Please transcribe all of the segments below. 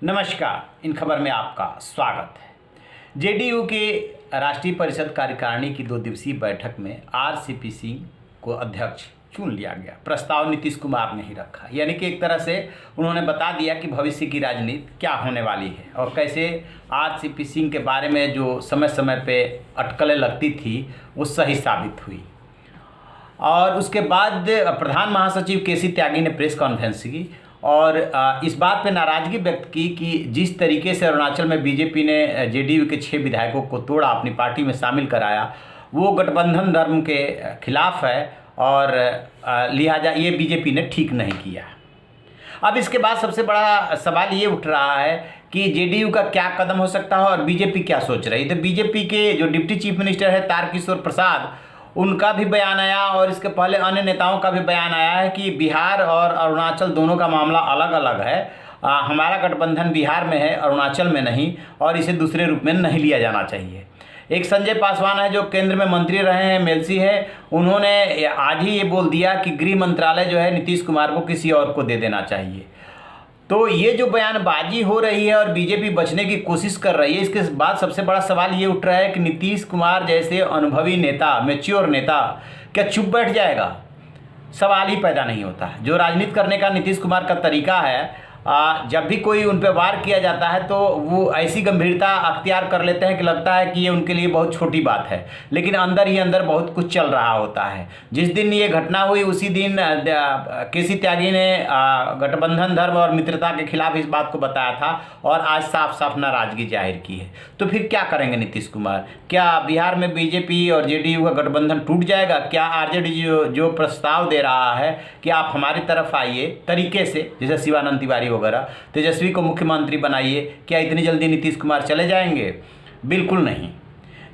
नमस्कार। इन खबर में आपका स्वागत है। जेडीयू के राष्ट्रीय परिषद कार्यकारिणी की 2 दिवसीय बैठक में आरसीपी सिंह को अध्यक्ष चुन लिया गया। प्रस्ताव नीतीश कुमार ने ही रखा, यानी कि एक तरह से उन्होंने बता दिया कि भविष्य की राजनीति क्या होने वाली है और कैसे आरसीपी सिंह के बारे में जो समय समय पे अटकलें लगती थी वो सही साबित हुई। और उसके बाद प्रधान महासचिव केसी त्यागी ने प्रेस कॉन्फ्रेंस की और इस बात पे नाराज़गी व्यक्त की कि जिस तरीके से अरुणाचल में बीजेपी ने जेडीयू के 6 विधायकों को तोड़ा, अपनी पार्टी में शामिल कराया, वो गठबंधन धर्म के खिलाफ है और लिहाजा ये बीजेपी ने ठीक नहीं किया। अब इसके बाद सबसे बड़ा सवाल ये उठ रहा है कि जेडीयू का क्या कदम हो सकता है और बीजेपी क्या सोच रही है। तो बीजेपी के जो डिप्टी चीफ मिनिस्टर है तारकिशोर प्रसाद, उनका भी बयान आया और इसके पहले अन्य नेताओं का भी बयान आया है कि बिहार और अरुणाचल दोनों का मामला अलग अलग है। हमारा गठबंधन बिहार में है, अरुणाचल में नहीं, और इसे दूसरे रूप में नहीं लिया जाना चाहिए। एक संजय पासवान है जो केंद्र में मंत्री रहे हैं, मेलसी है, उन्होंने आज ही ये बोल दिया कि गृह मंत्रालय जो है नीतीश कुमार को किसी और को दे देना चाहिए। तो ये जो बयानबाजी हो रही है और बीजेपी बचने की कोशिश कर रही है, इसके बाद सबसे बड़ा सवाल ये उठ रहा है कि नीतीश कुमार जैसे अनुभवी नेता, मैच्योर नेता क्या चुप बैठ जाएगा? सवाल ही पैदा नहीं होता। जो राजनीति करने का नीतीश कुमार का तरीका है, जब भी कोई उन पर वार किया जाता है तो वो ऐसी गंभीरता अख्तियार कर लेते हैं कि लगता है कि ये उनके लिए बहुत छोटी बात है, लेकिन अंदर ही अंदर बहुत कुछ चल रहा होता है। जिस दिन ये घटना हुई उसी दिन केसी त्यागी ने गठबंधन धर्म और मित्रता के खिलाफ इस बात को बताया था और आज साफ साफ नाराजगी जाहिर की है। तो फिर क्या करेंगे नीतीश कुमार? क्या बिहार में बीजेपी और जेडीयू का गठबंधन टूट जाएगा? क्या आरजेडी जो प्रस्ताव दे रहा है कि आप हमारी तरफ आइए तरीके से, जैसे शिवानंद तिवारी वगैरह, तेजस्वी को मुख्यमंत्री बनाइए, क्या इतनी जल्दी नीतीश कुमार चले जाएंगे? बिल्कुल नहीं।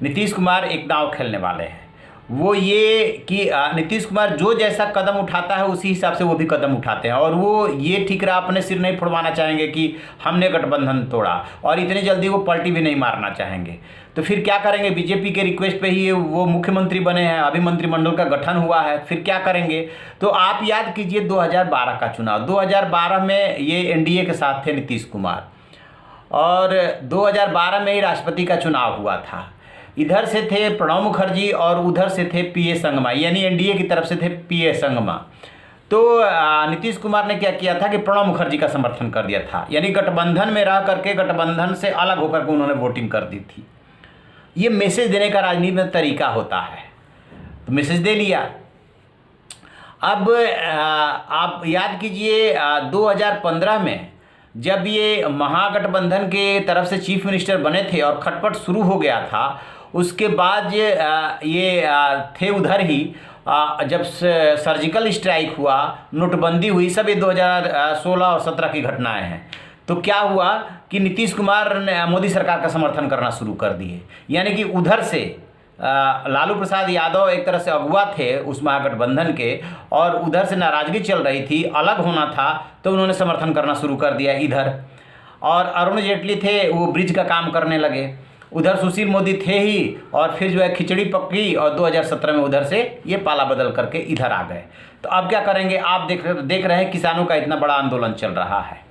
नीतीश कुमार एक दांव खेलने वाले हैं। वो ये कि नीतीश कुमार जो जैसा कदम उठाता है उसी हिसाब से वो भी कदम उठाते हैं और वो ये ठीकरा अपने सिर नहीं फुड़वाना चाहेंगे कि हमने गठबंधन तोड़ा, और इतनी जल्दी वो पलटी भी नहीं मारना चाहेंगे। तो फिर क्या करेंगे? बीजेपी के रिक्वेस्ट पे ही वो मुख्यमंत्री बने हैं, अभी मंत्रिमंडल का गठन हुआ है, फिर क्या करेंगे? तो आप याद कीजिए 2012 का चुनाव। 2012 में ये एनडीए के साथ थे नीतीश कुमार और 2012 में ही राष्ट्रपति का चुनाव हुआ था। इधर से थे प्रणब मुखर्जी और उधर से थे पीए संगमा, यानी एनडीए की तरफ से थे पीए संगमा। तो नीतीश कुमार ने क्या किया था कि प्रणब मुखर्जी का समर्थन कर दिया था, यानी गठबंधन में रह करके गठबंधन से अलग होकर के उन्होंने वोटिंग कर दी थी। ये मैसेज देने का राजनीति में तरीका होता है। तो मैसेज दे लिया। अब आप याद कीजिए 2015 में जब ये महागठबंधन के तरफ से चीफ मिनिस्टर बने थे और खटपट शुरू हो गया था, उसके बाद ये थे उधर ही जब सर्जिकल स्ट्राइक हुआ, नोटबंदी हुई, सब ये 2016 और 17 की घटनाएं हैं। तो क्या हुआ कि नीतीश कुमार ने मोदी सरकार का समर्थन करना शुरू कर दिए, यानी कि उधर से लालू प्रसाद यादव एक तरह से अगुवा थे उस महागठबंधन के और उधर से नाराजगी चल रही थी, अलग होना था, तो उन्होंने समर्थन करना शुरू कर दिया इधर। और अरुण जेटली थे, वो ब्रिज का काम करने लगे। उधर सुशील मोदी थे ही और फिर जो है खिचड़ी पकी और 2017 में उधर से ये पाला बदल करके इधर आ गए। तो अब क्या करेंगे? आप देख रहे हैं किसानों का इतना बड़ा आंदोलन चल रहा है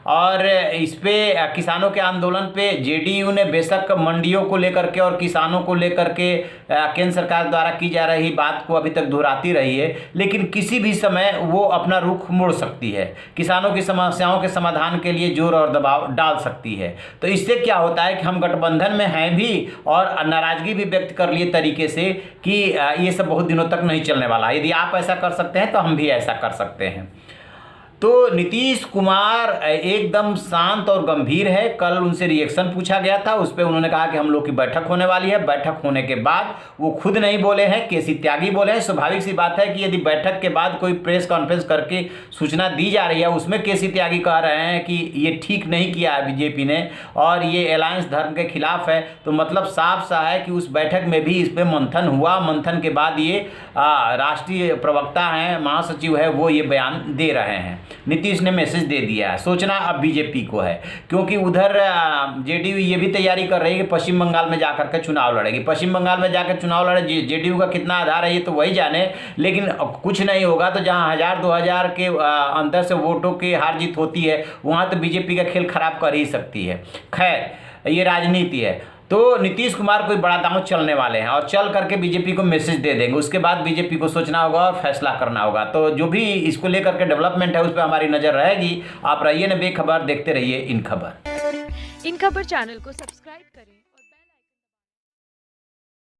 और इस पे किसानों के आंदोलन पे जेडीयू ने बेशक मंडियों को लेकर के और किसानों को लेकर के केंद्र सरकार द्वारा की जा रही बात को अभी तक दोहराती रही है, लेकिन किसी भी समय वो अपना रुख मोड़ सकती है, किसानों की समस्याओं के समाधान के लिए जोर और दबाव डाल सकती है। तो इससे क्या होता है कि हम गठबंधन में हैं भी और नाराजगी भी व्यक्त कर लिए तरीके से कि ये सब बहुत दिनों तक नहीं चलने वाला। यदि आप ऐसा कर सकते हैं तो हम भी ऐसा कर सकते हैं। तो नीतीश कुमार एकदम शांत और गंभीर है। कल उनसे रिएक्शन पूछा गया था, उस पर उन्होंने कहा कि हम लोग की बैठक होने वाली है। बैठक होने के बाद वो खुद नहीं बोले हैं, केसी त्यागी बोले हैं। स्वाभाविक सी बात है कि यदि बैठक के बाद कोई प्रेस कॉन्फ्रेंस करके सूचना दी जा रही है, उसमें केसी त्यागी कह रहे हैं कि ये ठीक नहीं किया है बीजेपी ने और ये अलायंस धर्म के खिलाफ है, तो मतलब साफ सा है कि उस बैठक में भी इस पर मंथन हुआ। मंथन के बाद ये राष्ट्रीय प्रवक्ता हैं, महासचिव है, वो ये बयान दे रहे हैं। नीतीश ने मैसेज दे दिया है, सोचना अब बीजेपी को है, क्योंकि उधर जेडीयू ये भी तैयारी कर रही है कि पश्चिम बंगाल में जाकर के चुनाव लड़ेगी। पश्चिम बंगाल में जाकर चुनाव लड़े, जेडीयू का कितना आधार है ये तो वही जाने, लेकिन कुछ नहीं होगा तो जहां 1000-2000 के अंदर से वोटों की हार जीत होती है वहां तो बीजेपी का खेल खराब कर ही सकती है। खैर ये राजनीति है। तो नीतीश कुमार कोई बड़ा दांव चलने वाले हैं और चल करके बीजेपी को मैसेज दे देंगे, उसके बाद बीजेपी को सोचना होगा और फैसला करना होगा। तो जो भी इसको लेकर के डेवलपमेंट है उस पर हमारी नजर रहेगी। आप रहिए न बेखबर, देखते रहिए इन खबर। इन खबर चैनल को सब्सक्राइब करें।